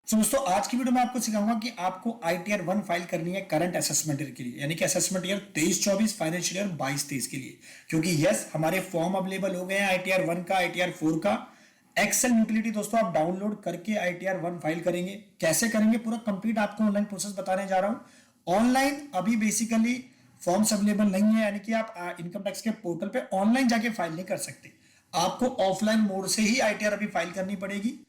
तो दोस्तों आज की वीडियो में आपको सिखाऊंगा कि आपको ITR 1 फाइल करनी है करंट असेसमेंट ईयर के लिए, यानी कि असेसमेंट ईयर 23-24 फाइनेंशियल ईयर 22-23 के लिए। क्योंकि यस, हमारे फॉर्म अवेलेबल हो गए हैं ITR 1 का, ITR 4 का। एक्सेल यूटिलिटी दोस्तों आप डाउनलोड करके ITR 1 फाइल करेंगे। कैसे करेंगे पूरा कंप्लीट आपको ऑनलाइन प्रोसेस बताने जा रहा हूं। ऑनलाइन अभी बेसिकली फॉर्म्स अवेलेबल नहीं है, यानी कि आप इनकम टैक्स के पोर्टल पे ऑनलाइन जाके फाइल नहीं कर सकते। आपको ऑफलाइन मोड से ही ITR अभी फाइल करनी पड़ेगी।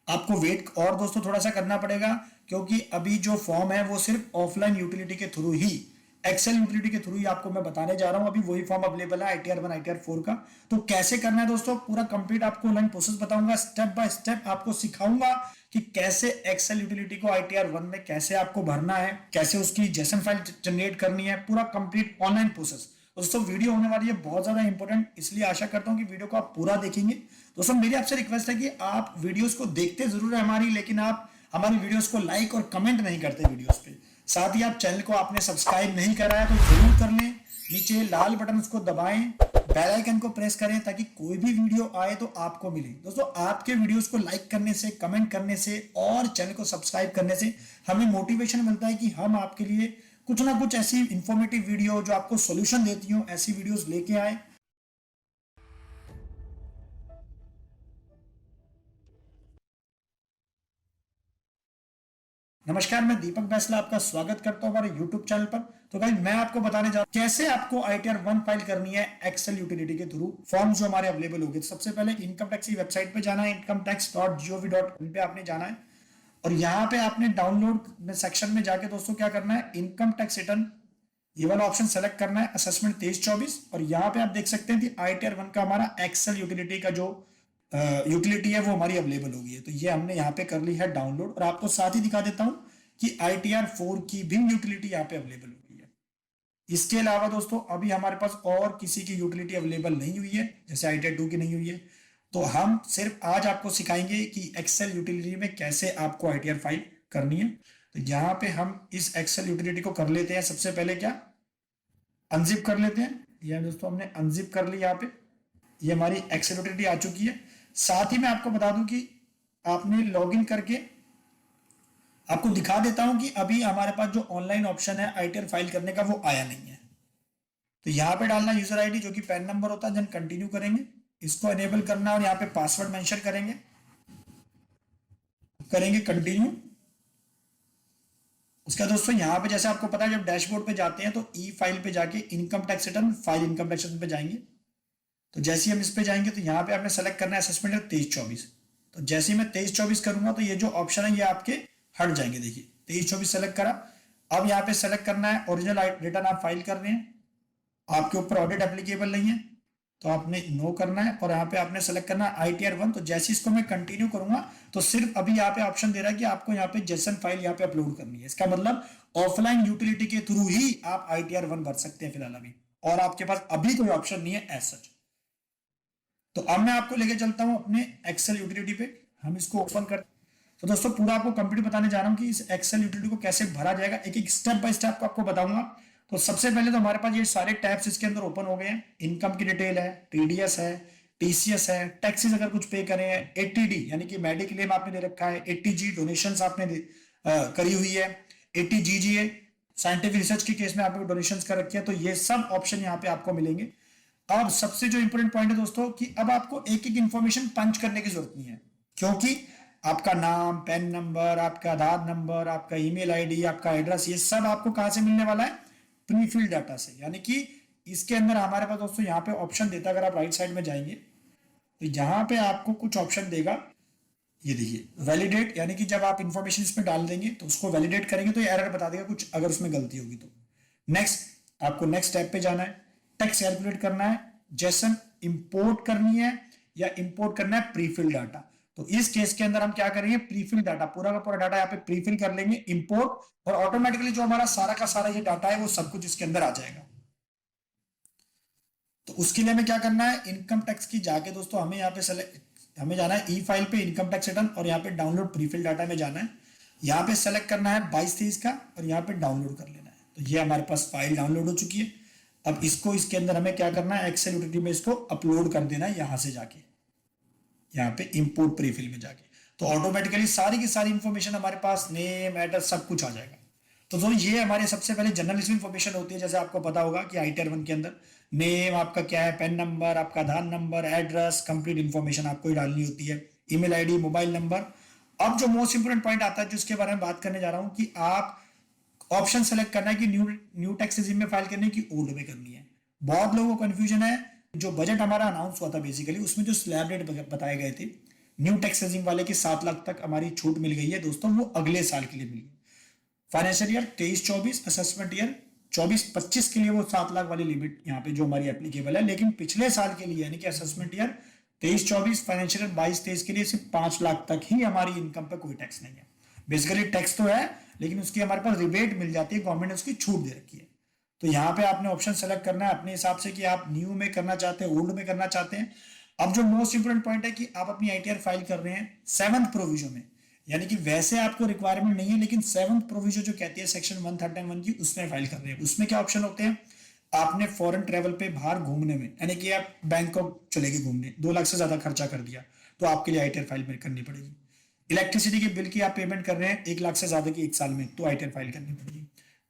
आपको वेट और दोस्तों थोड़ा सा करना पड़ेगा, क्योंकि अभी जो फॉर्म है वो सिर्फ ऑफलाइन यूटिलिटी के थ्रू ही, एक्सेल यूटिलिटी के थ्रू ही आपको मैं बताने जा रहा हूं। अभी वही फॉर्म अवेलेबल है ITR 1 ITR 4 का। तो कैसे करना है दोस्तों, पूरा कंप्लीट आपको ऑनलाइन प्रोसेस बताऊंगा, स्टेप बाय स्टेप आपको सिखाऊंगा कि कैसे एक्सेल यूटिलिटी को ITR 1 में कैसे आपको भरना है, कैसे उसकी जेसन फाइल जनरेट करनी है, पूरा कंप्लीट ऑनलाइन प्रोसेस। दोस्तों वीडियो होने वाली है बहुत ज्यादा इंपॉर्टेंट, इसलिए आशा करता हूं कि वीडियो को आप पूरा देखेंगे। दोस्तों मेरी आपसे रिक्वेस्ट है कि आप वीडियोस को देखते जरूर है हमारी, लेकिन आप हमारी वीडियोस को लाइक और कमेंट नहीं करते वीडियोस पे। साथ ही आप चैनल को आपने सब्सक्राइब नहीं करा है तो जरूर कर लें। नीचे लाल बटन उसको दबाएं, बेल आइकन को प्रेस करें ताकि कोई भी वीडियो आए तो आपको मिले। दोस्तों आपके वीडियोस को लाइक करने से, कमेंट करने से और चैनल को सब्सक्राइब करने से हमें मोटिवेशन मिलता है कि हम आपके लिए कुछ ना कुछ ऐसी इंफॉर्मेटिव वीडियो जो आपको सॉल्यूशन देती हो, ऐसी वीडियोस लेके आए। नमस्कार, मैं दीपक बैसला आपका स्वागत करता हूं हमारे YouTube चैनल पर। तो गाइस मैं आपको बताने जा रहा हूं कैसे आपको ITR 1 फाइल करनी है एक्सेल यूटिलिटी के थ्रू। फॉर्म जो हमारे अवेलेबल होंगे, सबसे पहले इनकम टैक्स की वेबसाइट पे जाना है, incometax.gov.in पे आपने जाना है। और यहाँ पे आपने डाउनलोड में सेक्शन में जाके दोस्तों क्या करना है, इनकम टैक्स रिटर्न ये वाला ऑप्शन सेलेक्ट करना है, असेसमेंट 23-24। और यहाँ पे आप देख सकते हैं कि ITR 1 का हमारा एक्सेल यूटिलिटी का जो यूटिलिटी है वो हमारी अवेलेबल होगी है। तो ये हमने यहाँ पे कर ली है डाउनलोड, और आपको साथ ही दिखा देता हूँ कि ITR 4 की भी यूटिलिटी यहाँ पे अवेलेबल होगी है। इसके अलावा दोस्तों अभी हमारे पास और किसी की यूटिलिटी अवेलेबल नहीं हुई है, जैसे ITR 2 की नहीं हुई है। तो हम सिर्फ आज आपको सिखाएंगे कि एक्सेल यूटिलिटी में कैसे आपको ITR फाइल करनी है। तो यहाँ पे हम इस एक्सेल यूटिलिटी को कर लेते हैं। सबसे पहले क्या, अनजिप कर लेते हैं। यह दोस्तों हमने अनजिप कर ली, यहाँ पे ये हमारी एक्सेल यूटिलिटी आ चुकी है। साथ ही मैं आपको बता दूं कि आपने लॉगिन करके आपको दिखा देता हूं कि अभी हमारे पास जो ऑनलाइन ऑप्शन है ITR फाइल करने का वो आया नहीं है। तो यहाँ पे डालना यूजर आईडी जो कि पैन नंबर होता है, देन कंटिन्यू करेंगे, इसको एनेबल करना और यहाँ पे पासवर्ड मेंशन करेंगे, करेंगे कंटिन्यू। उसका दोस्तों यहाँ पे जैसे आपको पता है जब डैशबोर्ड पे जाते हैं तो ई फाइल पे जाके income tax return file income tax return पे जाएंगे। तो जैसे ही हम इस पे जाएंगे तो यहाँ पे आपने सेलेक्ट करना है असेसमेंट 23-24। तो जैसे ही मैं 23-24 करूंगा तो ये जो ऑप्शन है ये आपके हट जाएंगे। देखिए 23-24 सेलेक्ट करा। अब यहाँ पे सेलेक्ट करना है ओरिजिनल रिटर्न आप फाइल कर रहे हैं, आपके ऊपर ऑडिट एप्लीकेबल नहीं है तो आपने नो करना है। और यहाँ पे आपने सेलेक्ट करना है ITR 1। तो जैसे इसको मैं कंटिन्यू करूंगा तो सिर्फ अभी यहाँ पे ऑप्शन दे रहा है कि आपको यहाँ पे जेसन फाइल यहाँ पे अपलोड करनी है। इसका मतलब ऑफलाइन यूटिलिटी के थ्रू ही आप ITR 1 भर सकते हैं फिलहाल अभी, और आपके पास अभी कोई ऑप्शन नहीं है एज सच। तो अब मैं आपको लेके चलता हूं अपने एक्सेल यूटिलिटी पे, हम इसको ओपन कर। तो दोस्तों पूरा आपको कंप्लीट बताने जा रहा हूं कि इस एक्सेल यूटिलिटी को कैसे भरा जाएगा, एक एक स्टेप बाय स्टेप आपको बताऊंगा। तो सबसे पहले तो हमारे पास ये सारे टैब्स इसके अंदर ओपन हो गए हैं। इनकम की डिटेल है, TDS है, TCS है, टैक्सेस अगर कुछ पे करे हैं, 80D यानी कि मेडिक्लेम आपने दे रखा है, 80G डोनेशंस आपने करी हुई है, 80GG है साइंटिफिक रिसर्च के केस में आपने डोनेशंस कर रखी है। तो ये सब ऑप्शन यहाँ पे आपको मिलेंगे। अब सबसे जो इंपॉर्टेंट पॉइंट है दोस्तों कि अब आपको एक एक इंफॉर्मेशन पंच करने की जरूरत नहीं है, क्योंकि आपका नाम, पैन नंबर, आपका आधार नंबर, आपका ईमेल आईडी, आपका एड्रेस, ये सब आपको कहां से मिलने वाला है, प्री फिल्ड डाटा से। यानी कि इसके अंदर हमारे पास दोस्तों यहाँ पे ऑप्शन देता है, अगर आप राइट साइड में जाएंगे तो यहाँ पे आपको कुछ ऑप्शन देगा। ये देखिए वैलिडेट, यानी कि जब आप इंफॉर्मेशन इसमें डाल देंगे तो उसको वैलिडेट करेंगे तो ये एरर बता देगा कुछ अगर उसमें गलती होगी तो। नेक्स्ट, आपको नेक्स्ट स्टेप पे जाना है, टैक्स कैलकुलेट करना है, जेसन इंपोर्ट करनी है या इंपोर्ट करना है प्रीफिल डाटा। तो इस केस के अंदर हम क्या करेंगे, प्रीफिल डाटा, पूरा का पूरा डाटा यहाँ पे प्रीफिल कर लेंगे, इंपोर्ट, और ऑटोमेटिकली जो हमारा सारा का सारा ये डाटा है वो सब कुछ इसके अंदर आ जाएगा। तो उसके लिए हमें क्या करना है, इनकम टैक्स की जाके दोस्तों हमें यहाँ पे हमें जाना है ई फाइल पे, इनकम टैक्स रिटर्न, और यहाँ पे डाउनलोड प्रीफिल डाटा में जाना है। यहाँ पे सेलेक्ट करना है 22-23 का और यहाँ पे डाउनलोड कर लेना है। तो ये हमारे पास फाइल डाउनलोड हो चुकी है। अब इसको इसके अंदर हमें क्या करना है, एक्सेल यूटिलिटी में इसको अपलोड कर देना है, यहां से जाके यहाँ पे इंपोर्ट प्रीफिल में जाके। तो ऑटोमेटिकली सारी की सारी इंफॉर्मेशन हमारे पास, नेम, एड्रेस, सब कुछ आ जाएगा। तो दोस्तों ये हमारे सबसे पहले जनरल इन्फॉर्मेशन होती है। जैसे आपको पता होगा कि आईटीआर 1 के अंदर नेम आपका क्या है, पेन नंबर, आपका आधार नंबर, एड्रेस, कंप्लीट इन्फॉर्मेशन आपको ही डालनी होती है, ईमेल आईडी, मोबाइल नंबर। अब जो मोस्ट इंपोर्टेंट पॉइंट आता है जिसके बारे में बात करने जा रहा हूं कि आप ऑप्शन सेलेक्ट करना है कि न्यू टैक्स रेजिम में फाइल करनी है कि ओल्ड में करनी है। बहुत लोगों को कंफ्यूजन है। जो बजट हमारा अनाउंस हुआ था बेसिकली, उसमें जो स्लैब रेट बताए गए थे न्यू टैक्स रेजिम वाले की 7 लाख तक हमारी छूट मिल गई है दोस्तों, वो अगले साल के लिए मिली है। फाइनेंशियल ईयर 23-24, असेसमेंट ईयर 24-25 के लिए वो 7 लाख वाली लिमिट यहाँ पे जो हमारी एप्लीकेबल है। लेकिन पिछले साल के लिए यानी कि असेसमेंट ईयर 23-24, फाइनेंशियल ईयर 22-23 के लिए सिर्फ 5 लाख तक ही हमारी इनकम पे कोई टैक्स नहीं है। बेसिकली टैक्स तो है लेकिन उसकी हमारे पास रिबेट मिल जाती है, गवर्नमेंट ने उसकी छूट दे रखी है। तो यहाँ पे आपने ऑप्शन सेलेक्ट करना है अपने हिसाब से कि आप न्यू में करना चाहते हैं, ओल्ड में करना चाहते हैं। अब जो मोस्ट इंपोर्टेंट पॉइंट है कि आप अपनी आईटीआर फाइल कर रहे हैं 7th प्रोविजन में, यानी कि वैसे आपको रिक्वायरमेंट नहीं है लेकिन 7th प्रोविजन जो कहती है सेक्शन 131 की, उसमें फाइल कर रहे हैं। उसमें क्या ऑप्शन होते हैं, आपने फॉरेन ट्रेवल पे बाहर घूमने में, यानी कि आप बैंकॉक चले गए घूमने, 2 लाख से ज्यादा खर्चा कर दिया तो आपके लिए आईटीआर फाइल करनी पड़ेगी। इलेक्ट्रिसिटी के बिल की आप पेमेंट कर रहे हैं 1 लाख से ज्यादा की 1 साल में, तो आईटीआर फाइल करनी पड़ेगी।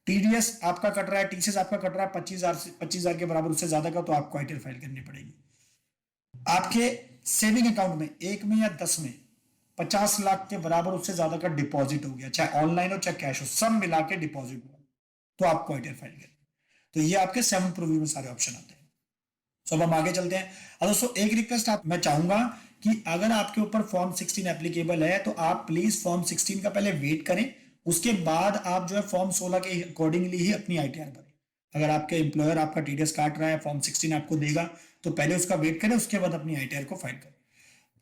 टीडीएस आपका कट रहा है, टीसीएस आपका कट रहा है 25,000 के बराबर उससे ज्यादा का, तो आपको आईटीआर फाइल करनी पड़ेगी। आपके सेविंग अकाउंट में 1 में या 10 में 50 लाख के बराबर उससे ज्यादा का डिपॉजिट हो गया, चाहे ऑनलाइन हो चाहे कैश हो, सब मिला के डिपॉजिट हुआ, तो आपको आईटीआर फाइल करनी। तो ये आपके 7th प्रोविजन में सारे ऑप्शन आते हैं। तो अब हम आगे चलते हैं। अब दोस्तों एक रिक्वेस्ट मैं चाहूंगा कि अगर आपके ऊपर फॉर्म 16 एप्लीकेबल है तो आप प्लीज फॉर्म 16 का पहले वेट करें, उसके बाद आप जो है फॉर्म 16 के अकॉर्डिंगली ही अपनी आईटीआर भरें। अगर आपके एम्प्लॉयर आपका टीडीएस काट रहा है, फॉर्म 16 आपको देगा, तो पहले उसका वेट करें, उसके बाद अपनी आईटीआर को फाइल करें।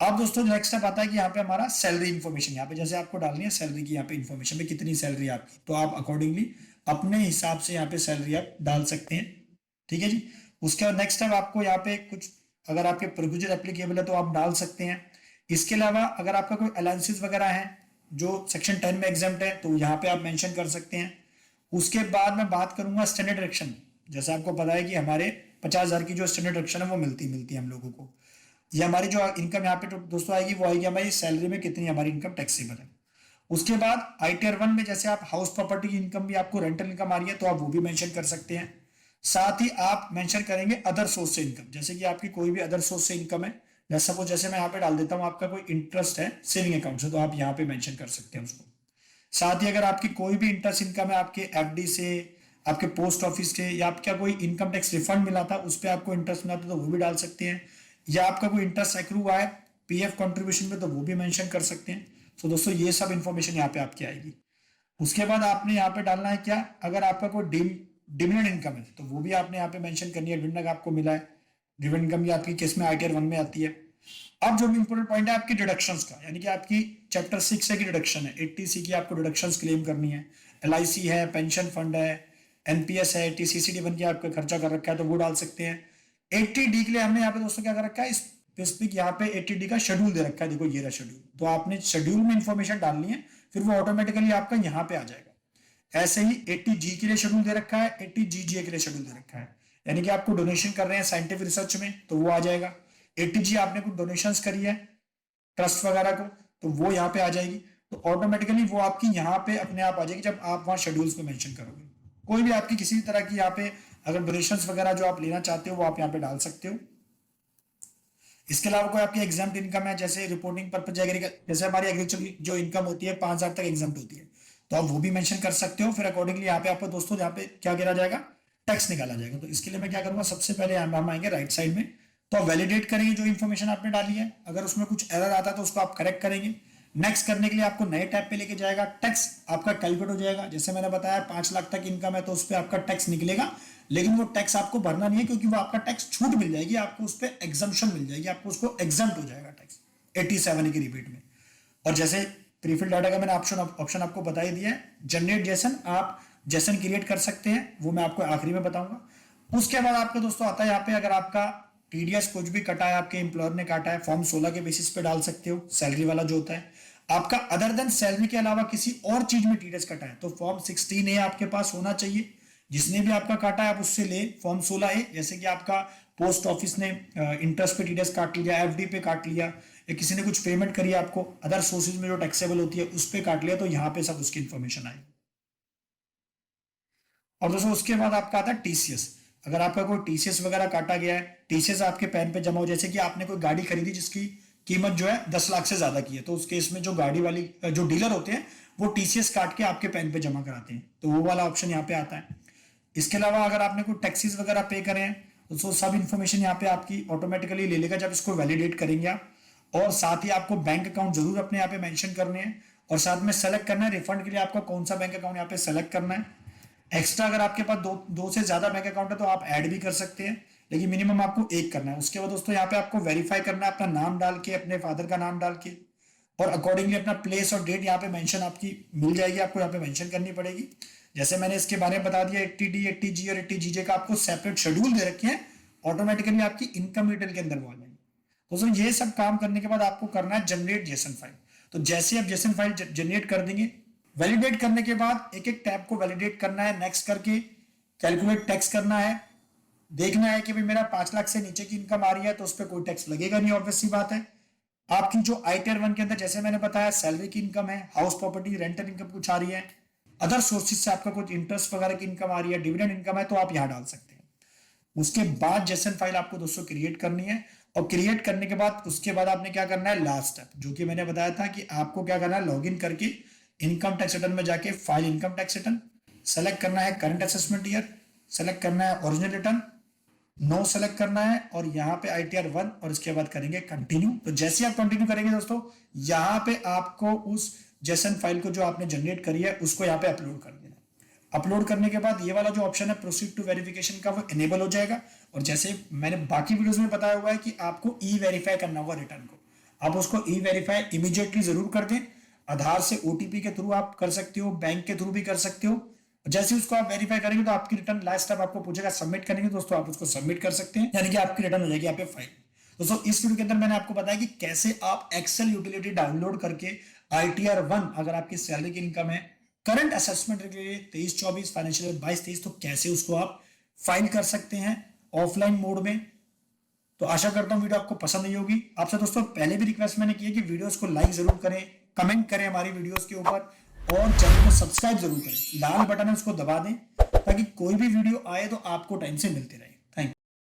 अब दोस्तों नेक्स्ट स्टेप आता है कि यहाँ पे हमारा सैलरी इन्फॉर्मेशन, यहाँ पे जैसे आपको डालनी है सैलरी की यहाँ पे इन्फॉर्मेशन में कितनी सैलरी आपकी, तो आप अकॉर्डिंगली अपने हिसाब से यहाँ पे सैलरी आप डाल सकते हैं। ठीक है जी। उसके बाद नेक्स्ट स्टेप आपको यहाँ पे कुछ, अगर आपके प्रोविजन एप्लीकेबल है तो आप डाल सकते हैं। इसके अलावा अगर आपका कोई अलाउंसेस वगैरह है जो सेक्शन 10 में एग्जाम्प्ट है तो यहाँ पे आप मेंशन कर सकते हैं। उसके बाद मैं बात करूंगा स्टैंडर्ड डिडक्शन। जैसे आपको पता है कि हमारे 50,000 की जो स्टैंडर्ड डिडक्शन है वो मिलती है हम लोगों को। ये हमारी जो इनकम यहाँ पे तो दोस्तों आएगी वो आएगी हमारी सैलरी में कितनी हमारी इनकम टैक्सेबल है। उसके बाद आईटीआर 1 में जैसे आप हाउस प्रॉपर्टी की इनकम भी, आपको रेंटल इनकम आ रही है तो आप वो भी मेंशन कर सकते हैं। साथ ही आप मेंशन करेंगे अदर सोर्स से इनकम, जैसे कि आपकी कोई भी अदर सोर्स से इनकम है, जैसे सपोज जैसे मैं यहाँ पे डाल देता हूँ आपका कोई इंटरेस्ट है सेविंग अकाउंट से, तो आप यहाँ पे मेंशन कर सकते हैं उसको। साथ ही अगर आपकी कोई भी इंटरेस्ट इनकम है आपके एफडी से, आपके पोस्ट ऑफिस से, या आपका कोई इनकम टैक्स रिफंड मिला था उस पर आपको इंटरेस्ट मिला था तो वो भी डाल सकते हैं। या आपका कोई इंटरेस्ट एक्रू हुआ है पीएफ कंट्रीब्यूशन में तो वो भी मेंशन कर सकते हैं। तो दोस्तों ये सब इंफॉर्मेशन यहाँ पे आपकी आएगी। उसके बाद आपने यहाँ पे डालना है क्या, अगर आपका कोई डिविडेंड इनकम है तो वो भी आपने यहाँ पे मेंशन करनी है, डिविडेंड आपको मिला है, डिविडेंड इनकम भी आपकी केस में आईटीआर 1 में आती है। अब जो इंपोर्टेंट पॉइंट है आपकी डिडक्शंस का, यानी कि आपकी चैप्टर 6 से की डिडक्शन है, 80C की आपको डिडक्शंस क्लेम करनी है, एलआईसी है, पेंशन फंड है, एनपीएस है, टीसीसीडी1 की आपका खर्चा कर रखा है तो वो डाल सकते हैं। 80D के लिए हमने यहाँ पे दोस्तों क्या कर रखा है, स्पेसिफिक यहाँ पे 80D का शेड्यूल दे रखा है, देखो ये रहा शेड्यूल, तो आपने शेड्यूल में इंफॉर्मेशन डालनी है, फिर वो ऑटोमेटिकली आपका यहाँ पे आ जाएगा। ऐसे ही 80G के लिए शेड्यूल दे रखा है, 80GGA के लिए शेड्यूल दे रखा है, यानी कि आपको डोनेशन कर रहे हैं साइंटिफिक रिसर्च में तो वो आ जाएगा। 80G आपने कुछ डोनेशंस करी है ट्रस्ट वगैरह को तो वो यहाँ पे आ जाएगी, तो ऑटोमेटिकली वो आपकी यहाँ पे अपने आप आ जाएगी जब आप वहाँ शेड्यूल्स में मेंशन करोगे। कोई भी आपकी किसी भी तरह की यहाँ पे अगर डोनेशंस वगैरह जो आप लेना चाहते हो वो आप यहाँ पे डाल सकते हो। इसके अलावा कोई आपकी एग्जाम्प्ट इनकम है, जैसे रिपोर्टिंग पर्पज जैसे हमारी एग्रीकल्चर की जो इनकम होती है 5,000 तक एग्जाम्प्ट होती है तो आप वो भी मेंशन कर सकते हो। फिर अकॉर्डिंगली यहाँ पे आपको दोस्तों यहाँ पे क्या गिरा जाएगा, टैक्स निकाला जाएगा। तो इसके लिए मैं क्या करूंगा, सबसे पहले हम आएंगे राइट साइड में, तो आप वैलिडेट करेंगे जो इन्फॉर्मेशन आपने डाली है, अगर उसमें कुछ एरर आता है तो उसको आप करेक्ट करेंगे। नेक्स्ट करने के लिए आपको नए टैब पे लेके जाएगा, टैक्स आपका कैलकुलेट हो जाएगा। जैसे मैंने बताया 5 लाख तक इनकम है तो उस पर आपका टैक्स निकलेगा, लेकिन वो टैक्स आपको भरना नहीं है क्योंकि वो आपका टैक्स छूट मिल जाएगी, आपको उस पर एग्जम्पशन मिल जाएगी, आपको उसको एग्जम्प्ट हो जाएगा टैक्स 87 की रिबेट में। और जैसे प्रीफिल डाटा का मैंने ऑप्शन आपको बता ही दिया है, जनरेट जेसन, आप जेसन क्रिएट कर सकते हैं, वो मैं आपको आखिरी में बताऊंगा। उसके बाद आपका दोस्तों आता है यहाँ पे, अगर आपका टीडीएस कुछ भी कटा है, आपके एम्प्लॉयर ने काटा है, फॉर्म 16 के बेसिस पे डाल सकते हो, सैलरी वाला जो होता है। आपका अदर देन सैलरी के अलावा किसी और चीज में टीडीएस कटा है तो फॉर्म 16A आपके पास होना चाहिए, जिसने भी आपका काटा है आप उससे ले। फॉर्म 16A जैसे कि आपका पोस्ट ऑफिस ने इंटरेस्ट पे टीडीएस काट लिया, एफडी पे काट लिया, या किसी ने कुछ पेमेंट करी आपको अदर सोर्सेज में जो टैक्सेबल होती है उस पर काट लिया, तो यहाँ पे सब उसकी इन्फॉर्मेशन आएगी। और दोस्तों उसके बाद आपका आता है टीसीएस। अगर आपका कोई टीसीएस वगैरह काटा गया है, टीसीएस आपके पैन पे जमा हो, जैसे कि आपने कोई गाड़ी खरीदी जिसकी कीमत जो है 10 लाख से ज्यादा की है, तो उस केस में जो गाड़ी वाली जो डीलर होते हैं वो टीसीएस काट के आपके पैन पे जमा कराते हैं, तो वो वाला ऑप्शन यहाँ पे आता है। इसके अलावा अगर आपने कोई टैक्सीज वगैरह पे करे हैं तो सब इन्फॉर्मेशन यहाँ पे आपकी ऑटोमेटिकली ले लेगा जब इसको वैलिडेट करेंगे आप। और साथ ही आपको बैंक अकाउंट जरूर अपने यहाँ पे मेंशन करने हैं, और साथ में सेलेक्ट करना है रिफंड के लिए आपका कौन सा बैंक अकाउंट यहाँ पे सेलेक्ट करना है। एक्स्ट्रा अगर आपके पास दो से ज्यादा बैंक अकाउंट है तो आप ऐड भी कर सकते हैं, लेकिन मिनिमम आपको एक करना है। उसके बाद दोस्तों यहाँ पे आपको वेरीफाई करना है अपना नाम डाल के, अपने फादर का नाम डाल के, और अकॉर्डिंगली अपना प्लेस और डेट यहाँ पे मेंशन आपकी मिल जाएगी, आपको यहाँ पे मेंशन करनी पड़ेगी। जैसे मैंने इसके बारे में बता दिया 80D 80G और 80GJ का आपको सेपरेट शेड्यूल दे रखे हैं, ऑटोमेटिकली आपकी इनकम डिटेल के अंदर वो आ जाएंगे। दोस्तों ये सब काम करने के बाद आपको करना है जनरेट जेसन फाइल। तो जैसे आप जेसन फाइल जनरेट कर देंगे, वैलिडेट करने के बाद एक एक टैब को वैलिडेट करना है, नेक्स्ट करके कैलकुलेट टैक्स करना है, देखना है कि भाई मेरा 5 लाख से नीचे की इनकम आ रही है तो उस पर कोई टैक्स लगेगा नहीं, ऑब्वियस सी बात है। आपकी जो ITR 1 के अंदर जैसे मैंने बताया सैलरी की इनकम है, हाउस प्रॉपर्टी रेंटल इनकम कुछ आ रही है, अदर सोर्सेज से आपका कुछ इंटरेस्ट वगैरह की इनकम आ रही है, डिविडेंड इनकम है, तो आप यहाँ डाल सकते हैं। उसके बाद जेसन फाइल आपको दोस्तों क्रिएट करनी है, और क्रिएट करने के बाद उसके बाद आपने क्या करना है, लास्ट स्टेप जो कि मैंने बताया था कि आपको क्या करना है, लॉगिन करके इनकम टैक्स रिटर्न में जाके file income tax return select करना है, करंट असेसमेंट ईयर सेलेक्ट करना है, ओरिजिनल रिटर्न नो सेलेक्ट करना है, और यहाँ पे ITR 1, और इसके बाद करेंगे कंटिन्यू। तो जैसे आप कंटिन्यू करेंगे दोस्तों, यहाँ पे आपको उस जेसन फाइल को जो आपने जनरेट करी है उसको यहाँ पे अपलोड कर देना। अपलोड करने के बाद ये वाला जो ऑप्शन है प्रोसीड टू वेरिफिकेशन का वो इनेबल हो जाएगा। और जैसे मैंने बाकी वीडियोस में बताया हुआ है कि आपको ई वेरीफाई करना होगा रिटर्न को, आप उसको ई वेरीफाई इमीडिएटली जरूर कर दें। आधार से OTP के थ्रू आप कर सकते हो, बैंक के थ्रू भी कर सकते हो। जैसे उसको आप वेरीफाई करेंगे तो आपकी रिटर्न लास्ट टाइम आपको पूछेगा सबमिट करेंगे दोस्तों, आप उसको सबमिट कर सकते हैं, यानी कि आपकी रिटर्न हो जाएगी यहाँ पे फाइल। दोस्तों इस वीडियो के अंदर मैंने आपको बताया कि कैसे आप एक्सेल यूटिलिटी डाउनलोड करके ITR 1 अगर आपकी सैलरी की इनकम है, करंट असेसमेंट के लिए 23-24 फाइनेंशियल 22-23, तो कैसे उसको आप फाइल कर सकते हैं ऑफलाइन मोड में। तो आशा करता हूं वीडियो आपको पसंद नहीं होगी। आपसे दोस्तों पहले भी रिक्वेस्ट मैंने की है कि वीडियोस को लाइक जरूर करें, कमेंट करें हमारी वीडियोस के ऊपर, और चैनल को सब्सक्राइब जरूर करें। लाल बटन है उसको दबा दें ताकि कोई भी वीडियो आए तो आपको टाइम से मिलते रहे।